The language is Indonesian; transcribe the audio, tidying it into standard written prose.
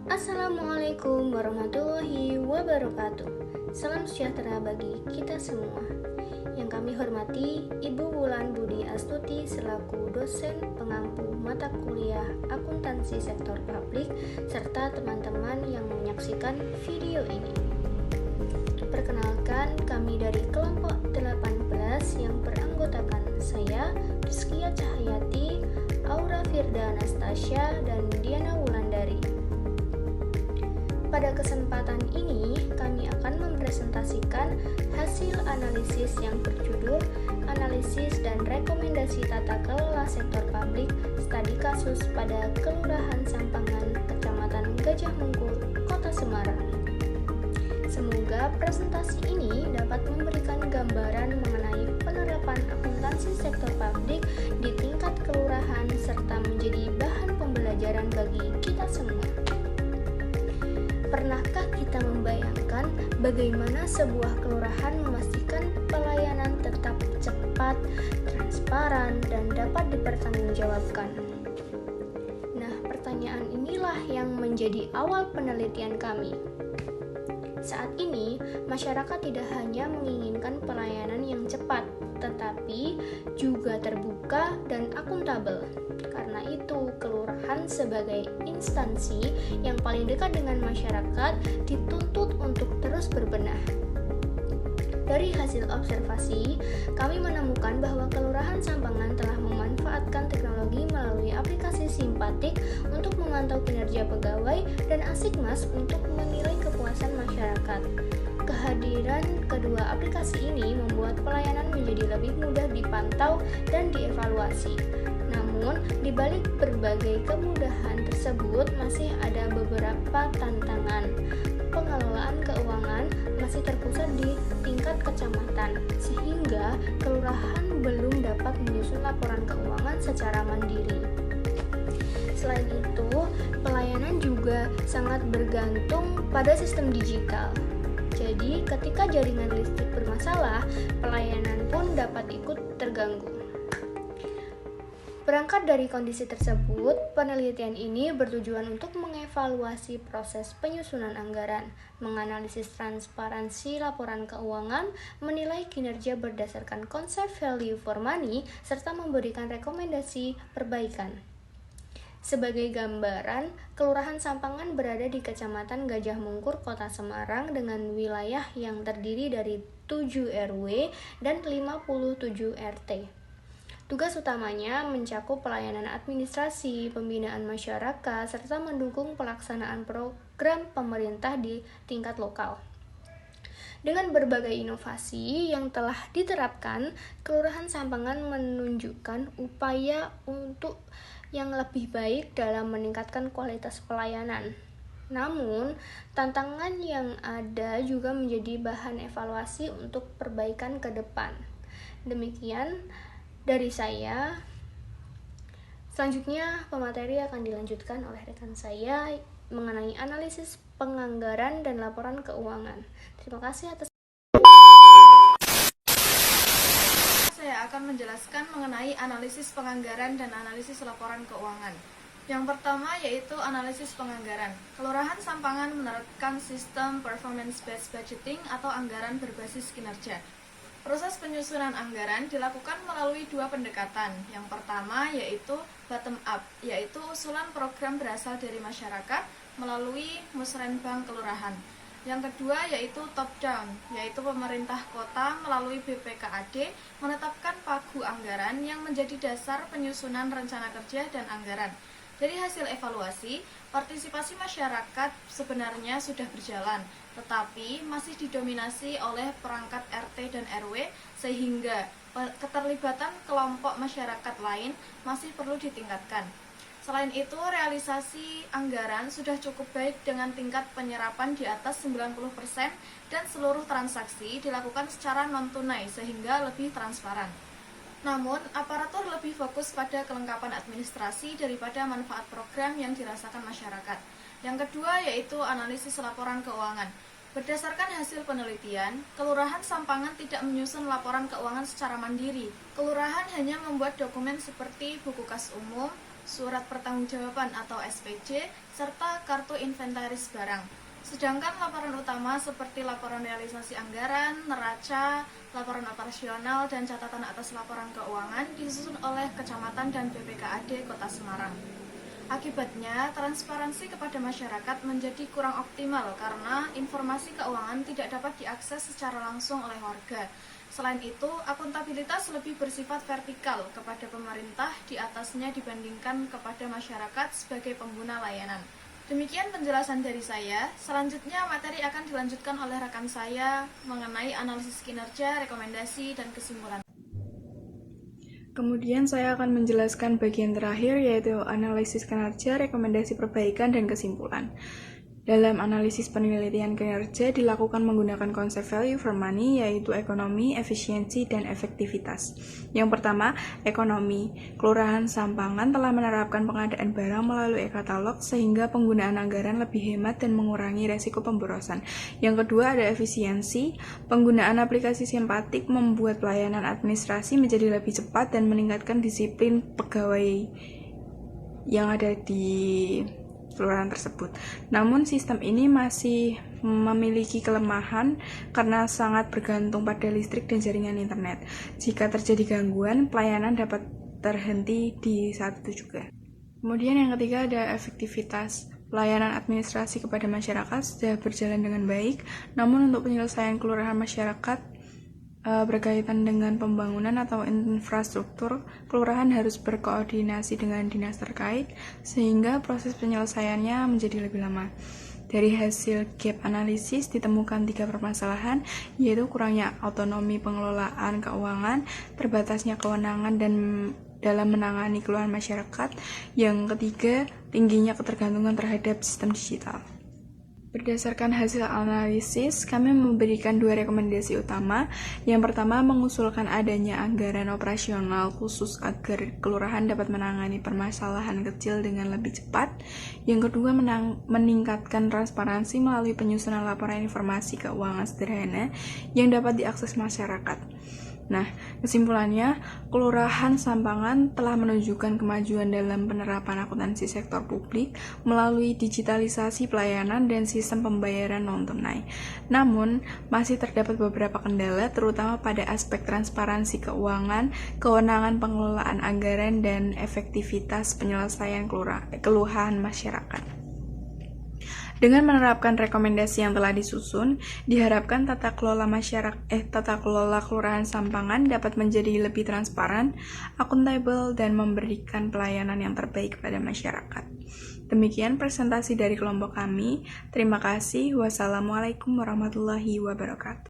Assalamualaikum warahmatullahi wabarakatuh. Salam sejahtera bagi kita semua. Yang kami hormati Ibu Wulan Budi Astuti selaku dosen pengampu mata kuliah akuntansi sektor publik serta teman-teman yang menyaksikan video ini. Perkenalkan, kami dari kelompok 18 yang beranggotakan saya, Rizkia Cahayati, Aura Firda Anastasia, dan Diana Wulandari. Pada kesempatan ini, kami akan mempresentasikan hasil analisis yang berjudul Analisis dan Rekomendasi Tata Kelola Sektor Publik Studi Kasus pada Kelurahan Sampangan, Kecamatan Gajah Mungkur, Kota Semarang. Semoga presentasi ini dapat memberikan gambaran mengenai penerapan akuntansi sektor publik di tingkat kelurahan serta menjadi bahan pembelajaran bagi kita semua. Pernahkah kita membayangkan bagaimana sebuah kelurahan memastikan pelayanan tetap cepat, transparan, dan dapat dipertanggungjawabkan? Nah, pertanyaan inilah yang menjadi awal penelitian kami. Saat ini, masyarakat tidak hanya menginginkan pelayanan yang cepat, tetapi juga terbuka dan akuntabel. Karena itu, kelurahan sebagai instansi yang paling dekat dengan masyarakat dituntut untuk terus berbenah. Dari hasil observasi, kami menemukan bahwa Kelurahan Sampangan telah memanfaatkan teknologi melalui aplikasi Simpatik untuk memantau kinerja pegawai dan Asikmas untuk menilai kepuasan masyarakat. Kehadiran kedua aplikasi ini membuat pelayanan menjadi lebih mudah dipantau dan dievaluasi. Namun, di balik berbagai kemudahan tersebut masih ada beberapa tantangan. Pengelolaan keuangan masih terpusat di tingkat kecamatan, sehingga kelurahan belum dapat menyusun laporan keuangan secara mandiri. Selain itu, pelayanan juga sangat bergantung pada sistem digital. Jadi, ketika jaringan listrik bermasalah, pelayanan pun dapat ikut terganggu. Berangkat dari kondisi tersebut, penelitian ini bertujuan untuk mengevaluasi proses penyusunan anggaran, menganalisis transparansi laporan keuangan, menilai kinerja berdasarkan konsep value for money, serta memberikan rekomendasi perbaikan. Sebagai gambaran, Kelurahan Sampangan berada di Kecamatan Gajah Mungkur, Kota Semarang dengan wilayah yang terdiri dari 7 RW dan 57 RT. Tugas utamanya mencakup pelayanan administrasi, pembinaan masyarakat, serta mendukung pelaksanaan program pemerintah di tingkat lokal. Dengan berbagai inovasi yang telah diterapkan, Kelurahan Sampangan menunjukkan upaya untuk yang lebih baik dalam meningkatkan kualitas pelayanan. Namun, tantangan yang ada juga menjadi bahan evaluasi untuk perbaikan ke depan. Demikian dari saya. Selanjutnya, pemateri akan dilanjutkan oleh rekan saya mengenai analisis penganggaran dan laporan keuangan. Terima kasih atas. Saya akan menjelaskan mengenai analisis penganggaran dan analisis laporan keuangan. Yang pertama yaitu analisis penganggaran. Kelurahan Sampangan menerapkan sistem performance-based budgeting atau anggaran berbasis kinerja. Proses penyusunan anggaran dilakukan melalui dua pendekatan. Yang pertama yaitu bottom up, yaitu usulan program berasal dari masyarakat melalui musrenbang kelurahan. Yang kedua yaitu top down, yaitu pemerintah kota melalui BPKAD menetapkan pagu anggaran yang menjadi dasar penyusunan rencana kerja dan anggaran. Dari hasil evaluasi, partisipasi masyarakat sebenarnya sudah berjalan, tetapi masih didominasi oleh perangkat RT dan RW, sehingga keterlibatan kelompok masyarakat lain masih perlu ditingkatkan. Selain itu, realisasi anggaran sudah cukup baik dengan tingkat penyerapan di atas 90% dan seluruh transaksi dilakukan secara non-tunai sehingga lebih transparan. Namun, aparatur lebih fokus pada kelengkapan administrasi daripada manfaat program yang dirasakan masyarakat. Yang kedua yaitu analisis laporan keuangan. Berdasarkan hasil penelitian, Kelurahan Sampangan tidak menyusun laporan keuangan secara mandiri. Kelurahan hanya membuat dokumen seperti buku kas umum, surat pertanggungjawaban atau SPJ, serta kartu inventaris barang. Sedangkan laporan utama seperti laporan realisasi anggaran, neraca, laporan operasional, dan catatan atas laporan keuangan disusun oleh Kecamatan dan BPKAD Kota Semarang. Akibatnya, transparansi kepada masyarakat menjadi kurang optimal karena informasi keuangan tidak dapat diakses secara langsung oleh warga. Selain itu, akuntabilitas lebih bersifat vertikal kepada pemerintah di atasnya dibandingkan kepada masyarakat sebagai pengguna layanan. Demikian penjelasan dari saya. Selanjutnya materi akan dilanjutkan oleh rekan saya mengenai analisis kinerja, rekomendasi, dan kesimpulan. Kemudian saya akan menjelaskan bagian terakhir, yaitu analisis kinerja, rekomendasi perbaikan, dan kesimpulan. Dalam analisis penelitian kinerja dilakukan menggunakan konsep value for money, yaitu ekonomi, efisiensi, dan efektivitas. Yang pertama, ekonomi. Kelurahan Sampangan telah menerapkan pengadaan barang melalui e-katalog sehingga penggunaan anggaran lebih hemat dan mengurangi resiko pemborosan. Yang kedua, ada efisiensi. Penggunaan aplikasi simpatik membuat pelayanan administrasi menjadi lebih cepat dan meningkatkan disiplin pegawai yang ada di kelurahan tersebut. Namun sistem ini masih memiliki kelemahan karena sangat bergantung pada listrik dan jaringan internet. Jika terjadi gangguan, pelayanan dapat terhenti di saat itu juga. Kemudian yang ketiga ada efektivitas. Pelayanan administrasi kepada masyarakat sudah berjalan dengan baik, namun untuk penyelesaian kelurahan masyarakat berkaitan dengan pembangunan atau infrastruktur, kelurahan harus berkoordinasi dengan dinas terkait sehingga proses penyelesaiannya menjadi lebih lama. Dari hasil gap analisis ditemukan 3 permasalahan, yaitu kurangnya otonomi pengelolaan keuangan, terbatasnya kewenangan dan dalam menangani keluhan masyarakat. Yang ketiga, tingginya ketergantungan terhadap sistem digital. Berdasarkan hasil analisis, kami memberikan 2 rekomendasi utama. Yang pertama, mengusulkan adanya anggaran operasional khusus agar kelurahan dapat menangani permasalahan kecil dengan lebih cepat. Yang kedua, meningkatkan transparansi melalui penyusunan laporan informasi keuangan sederhana yang dapat diakses masyarakat. Nah, kesimpulannya, Kelurahan Sampangan telah menunjukkan kemajuan dalam penerapan akuntansi sektor publik melalui digitalisasi pelayanan dan sistem pembayaran non-tunai. Namun, masih terdapat beberapa kendala, terutama pada aspek transparansi keuangan, kewenangan pengelolaan anggaran, dan efektivitas penyelesaian keluhan masyarakat. Dengan menerapkan rekomendasi yang telah disusun, diharapkan tata kelola kelurahan Sampangan dapat menjadi lebih transparan, akuntabel, dan memberikan pelayanan yang terbaik kepada masyarakat. Demikian presentasi dari kelompok kami. Terima kasih. Wassalamualaikum warahmatullahi wabarakatuh.